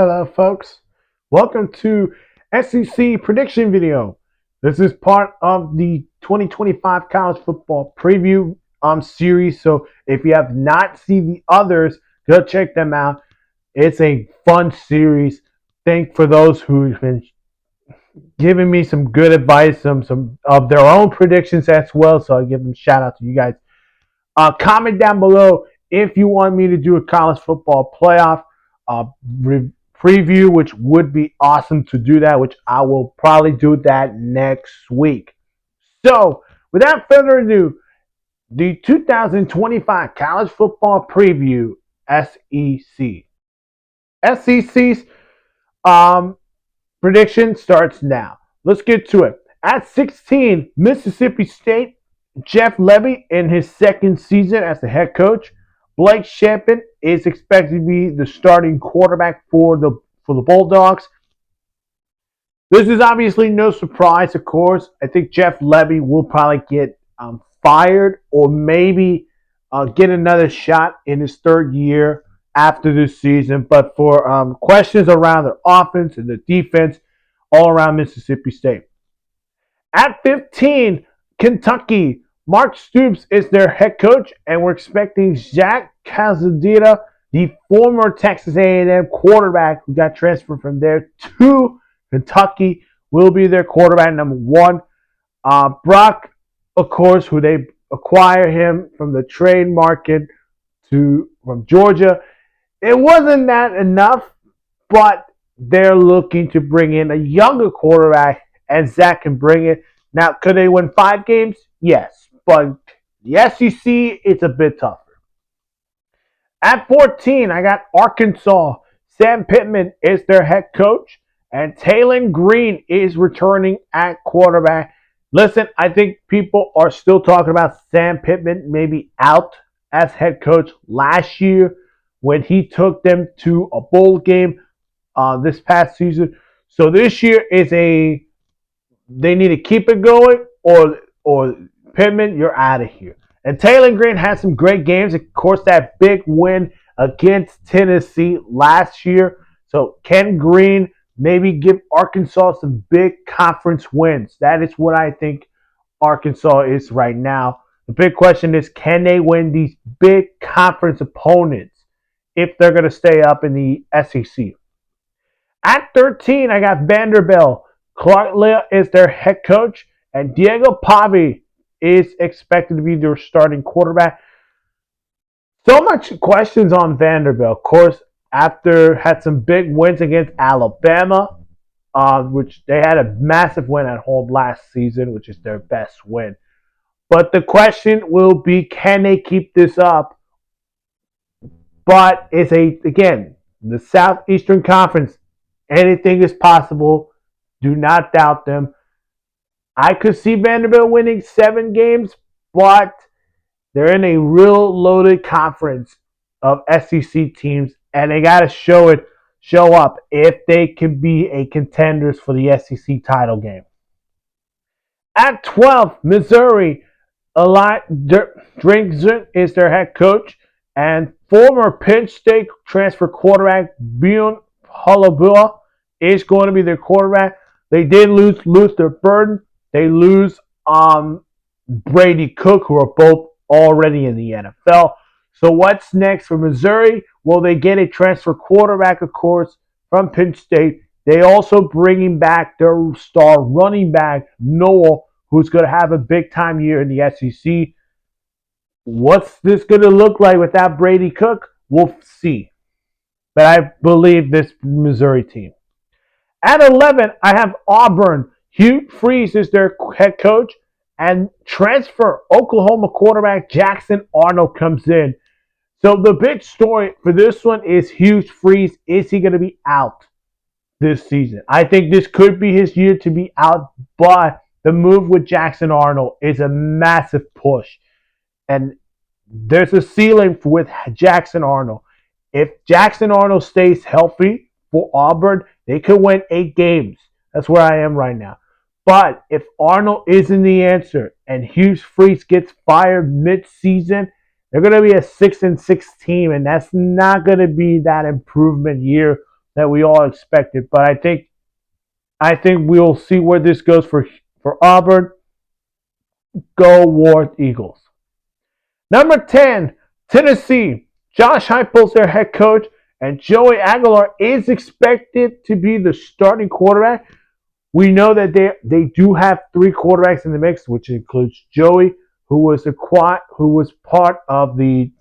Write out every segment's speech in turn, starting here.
Hello, folks. Welcome to SEC prediction video. This is part of the 2025 college football preview series. So if you have not seen the others, go check them out. It's a fun series. Thank for those who've been giving me some good advice, some of their own predictions as well. So I give them shout out to you guys. Comment down below if you want me to do a college football playoff uh, preview, which would be awesome to do that, which I will probably do that next week. So, without further ado, the 2025 college football preview SEC. SEC's um, prediction starts now. Let's get to it. At 16, Mississippi State, Jeff Lebby in his second season as the head coach. Blake Shapen is expected to be the starting quarterback for the Bulldogs. This is obviously no surprise, of course. I think Jeff Lebby will probably get fired or maybe get another shot in his third year after this season. But for questions around their offense and the defense, all around Mississippi State. At 15, Kentucky. Mark Stoops is their head coach, and we're expecting Zach Calzadilla, the former Texas A&M quarterback who got transferred from there to Kentucky, will be their quarterback number one. Brock, of course, who they acquire him from the trade market from Georgia. It wasn't that enough, but they're looking to bring in a younger quarterback, and Zach can bring it. Now, could they win 5 games? Yes. But the SEC, it's a bit tougher. At 14, I got Arkansas. Sam Pittman is their head coach, and Taylen Green is returning at quarterback. Listen, I think people are still talking about Sam Pittman maybe out as head coach last year when he took them to a bowl game this past season. So this year is they need to keep it going or Pittman, you're out of here. And Taylen Green had some great games. Of course, that big win against Tennessee last year. So Ken Green maybe give Arkansas some big conference wins. That is what I think Arkansas is right now. The big question is, can they win these big conference opponents if they're going to stay up in the SEC? At 13, I got Vanderbilt. Clark Lea is their head coach, and Diego Pavia is expected to be their starting quarterback. So much questions on Vanderbilt. Of course, after had some big wins against Alabama, which they had a massive win at home last season, which is their best win. But the question will be, can they keep this up? But again, the Southeastern Conference, anything is possible. Do not doubt them. I could see Vanderbilt winning 7 games, but they're in a real loaded conference of SEC teams, and they got to show up if they can be a contenders for the SEC title game. At 12, Missouri, Eli Drinkson is their head coach, and former Penn State transfer quarterback Bjorn Hullabua is going to be their quarterback. They did lose Luther Burden. They lose Brady Cook, who are both already in the NFL. So what's next for Missouri? Well, they get a transfer quarterback, of course, from Penn State. They also bringing back their star running back, Noel, who's going to have a big-time year in the SEC. What's this going to look like without Brady Cook? We'll see. But I believe this Missouri team. At 11, I have Auburn. Hugh Freeze is their head coach, and transfer Oklahoma quarterback Jackson Arnold comes in. So the big story for this one is Hugh Freeze. Is he going to be out this season? I think this could be his year to be out, but the move with Jackson Arnold is a massive push. And there's a ceiling with Jackson Arnold. If Jackson Arnold stays healthy for Auburn, they could win 8 games. That's where I am right now. But if Arnold isn't the answer and Hugh Freeze gets fired mid-season, they're going to be a 6-6 team, and that's not going to be that improvement year that we all expected. But I think we'll see where this goes for Auburn. Go War Eagles. Number 10, Tennessee. Josh Heupel's their head coach, and Joey Aguilar is expected to be the starting quarterback. We know that they do have three quarterbacks in the mix, which includes Joey, who was part of the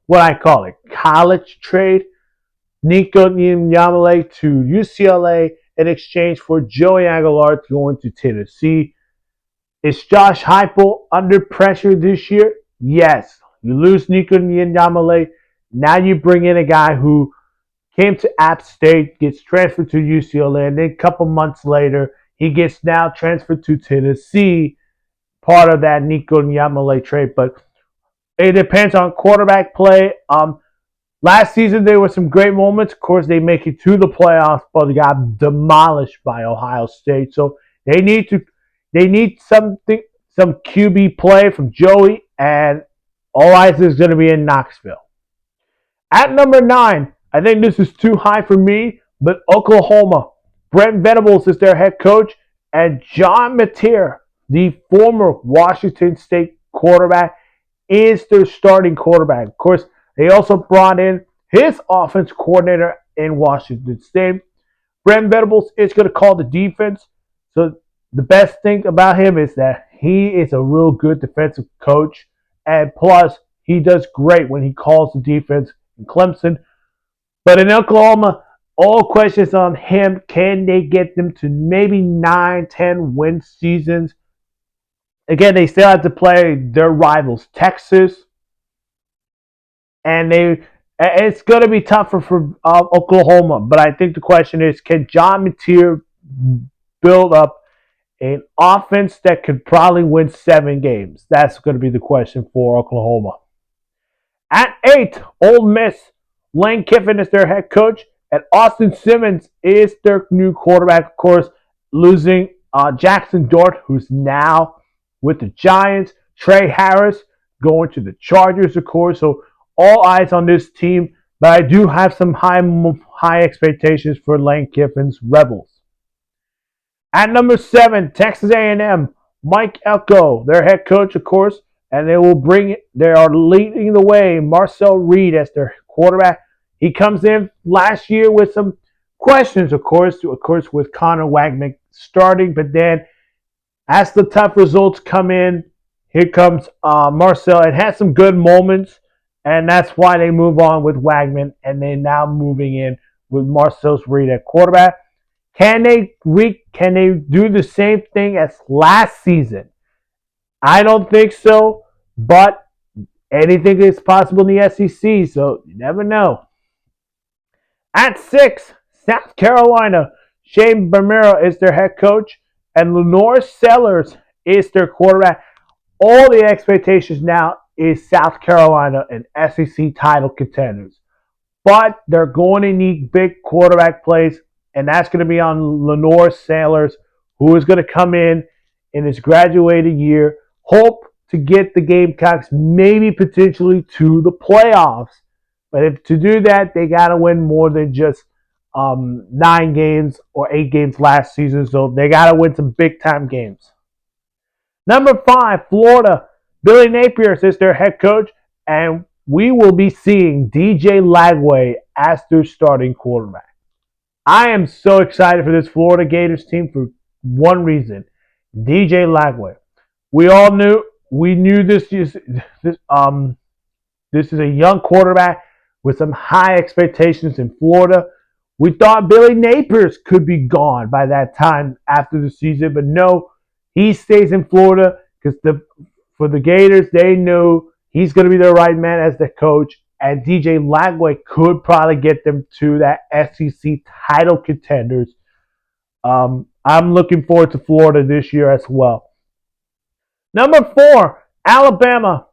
what I call it college trade. Nico Niamale to UCLA in exchange for Joey Aguilar going to Tennessee. Is Josh Heupel under pressure this year? Yes. You lose Nico Niamale. Now you bring in a guy who came to App State, gets transferred to UCLA, and then a couple months later, he gets now transferred to Tennessee, part of that Nico Niamale trade. But it depends on quarterback play. Last season, there were some great moments. Of course, they make it to the playoffs, but they got demolished by Ohio State. So they need some QB play from Joey, and all eyes is going to be in Knoxville. At number 9, I think this is too high for me, but Oklahoma. Brent Venables is their head coach, and John Mateer, the former Washington State quarterback, is their starting quarterback. Of course, they also brought in his offense coordinator in Washington State. Brent Venables is going to call the defense. So the best thing about him is that he is a real good defensive coach. And plus, he does great when he calls the defense in Clemson. But in Oklahoma, all questions on him. Can they get them to maybe 9, 10 win seasons? Again, they still have to play their rivals, Texas. And it's going to be tougher for Oklahoma. But I think the question is, can John Mateer build up an offense that could probably win 7 games? That's going to be the question for Oklahoma. At 8, Ole Miss. Lane Kiffin is their head coach, and Austin Simmons is their new quarterback. Of course, losing Jackson Dart, who's now with the Giants. Trey Harris going to the Chargers, of course. So all eyes on this team, but I do have some high expectations for Lane Kiffin's Rebels. At number 7, Texas A&M, Mike Elko, their head coach, of course, and they are leading the way, Marcel Reed as their quarterback. He comes in last year with some questions, of course, with Connor Wagman starting, but then as the tough results come in, here comes Marcel. It has some good moments, and that's why they move on with Wagman, and they're now moving in with Marcel Reed at quarterback. Can they do the same thing as last season? I don't think so, but anything is possible in the SEC, so you never know. At 6, South Carolina. Shane Beamira is their head coach, and Lenore Sellers is their quarterback. All the expectations now is South Carolina and SEC title contenders. But they're going to need big quarterback plays, and that's going to be on Lenore Sellers, who is going to come in his graduated year, hope to get the Gamecocks maybe potentially to the playoffs. But to do that, they got to win more than just 9 games or 8 games last season. So they got to win some big-time games. Number 5, Florida. Billy Napier is their head coach, and we will be seeing DJ Lagway as their starting quarterback. I am so excited for this Florida Gators team for one reason. DJ Lagway. We knew this is a young quarterback with some high expectations in Florida. We thought Billy Napier could be gone by that time after the season, but no, he stays in Florida because for the Gators, they know he's going to be the right man as the coach, and DJ Lagway could probably get them to that SEC title contenders. I'm looking forward to Florida this year as well. Number 4, Alabama.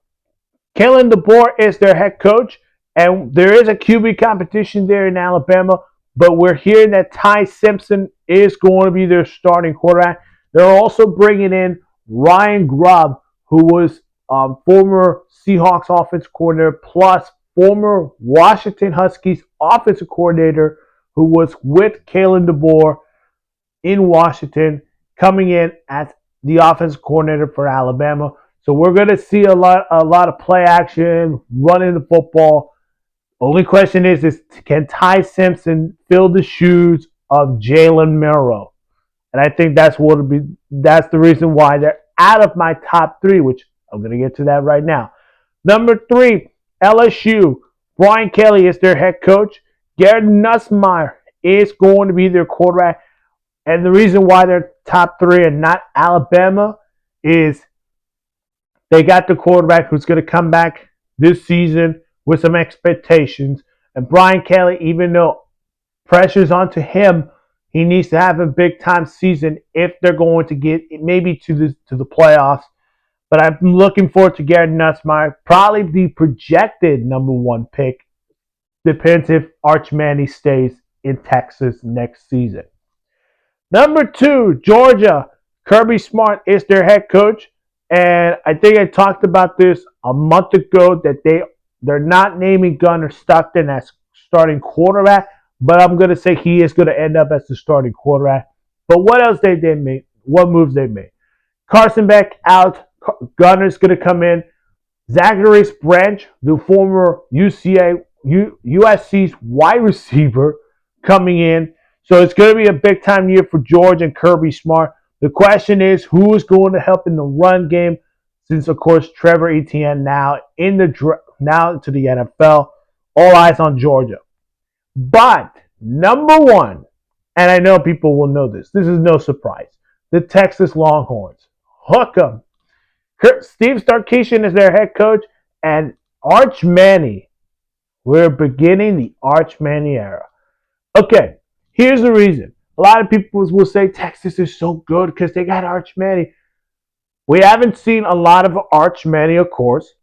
Kalen DeBoer is their head coach, and there is a QB competition there in Alabama, but we're hearing that Ty Simpson is going to be their starting quarterback. They're also bringing in Ryan Grubb, who was former Seahawks offensive coordinator, plus former Washington Huskies offensive coordinator who was with Kalen DeBoer in Washington, coming in as the offensive coordinator for Alabama. So we're going to see a lot of play action, running the football. Only question is can Ty Simpson fill the shoes of Jalen Milroe? And I think that's the reason why they're out of my top three, which I'm going to get to that right now. Number 3, LSU. Brian Kelly is their head coach. Garrett Nussmeier is going to be their quarterback. And the reason why they're top 3 and not Alabama is they got the quarterback who's going to come back this season with some expectations. And Brian Kelly, even though pressure's onto him, he needs to have a big time season if they're going to get maybe to the playoffs. But I'm looking forward to Garrett Nussmeier, probably the projected number 1 pick. Depends if Arch Manning stays in Texas next season. Number 2, Georgia. Kirby Smart is their head coach. And I think I talked about this a month ago that they're not naming Gunnar Stockton as starting quarterback, but I'm going to say he is going to end up as the starting quarterback. But what else they made? What moves they made? Carson Beck out. Gunner's going to come in. Zacharias Branch, the former USC's wide receiver, coming in. So it's going to be a big time year for George and Kirby Smart. The question is, who is going to help in the run game? Since, of course, Trevor Etienne now to the NFL. All eyes on Georgia. But number 1, and I know people will know this. This is no surprise. The Texas Longhorns. Hook 'em. Steve Sarkisian is their head coach, and Arch Manning. We're beginning the Arch Manning era. Okay, here's the reason. A lot of people will say Texas is so good because they got Arch Manning. We haven't seen a lot of Arch Manning, of course,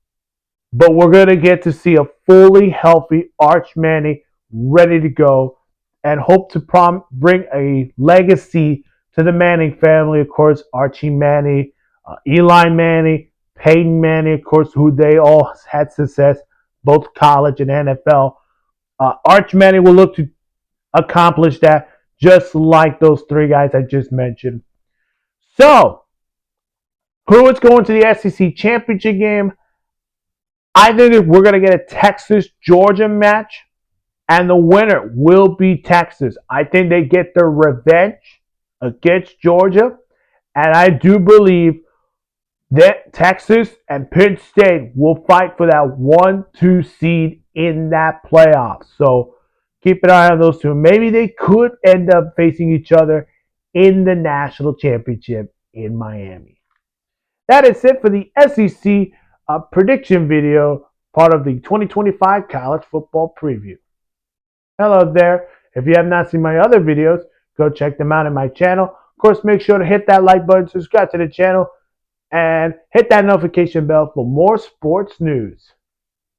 but we're going to get to see a fully healthy Arch Manning ready to go and hope to bring a legacy to the Manning family. Of course, Archie Manning, Eli Manning, Peyton Manning, of course, who they all had success, both college and NFL. Arch Manning will look to accomplish that just like those 3 guys I just mentioned. So, who is going to the SEC championship game? I think we're going to get a Texas-Georgia match, and the winner will be Texas. I think they get their revenge against Georgia, and I do believe that Texas and Penn State will fight for that 1-2 seed in that playoff. So keep an eye on those two. Maybe they could end up facing each other in the national championship in Miami. That is it for the SEC prediction video, part of the 2025 College Football Preview. Hello there. If you have not seen my other videos, go check them out on my channel. Of course, make sure to hit that like button, subscribe to the channel, and hit that notification bell for more sports news.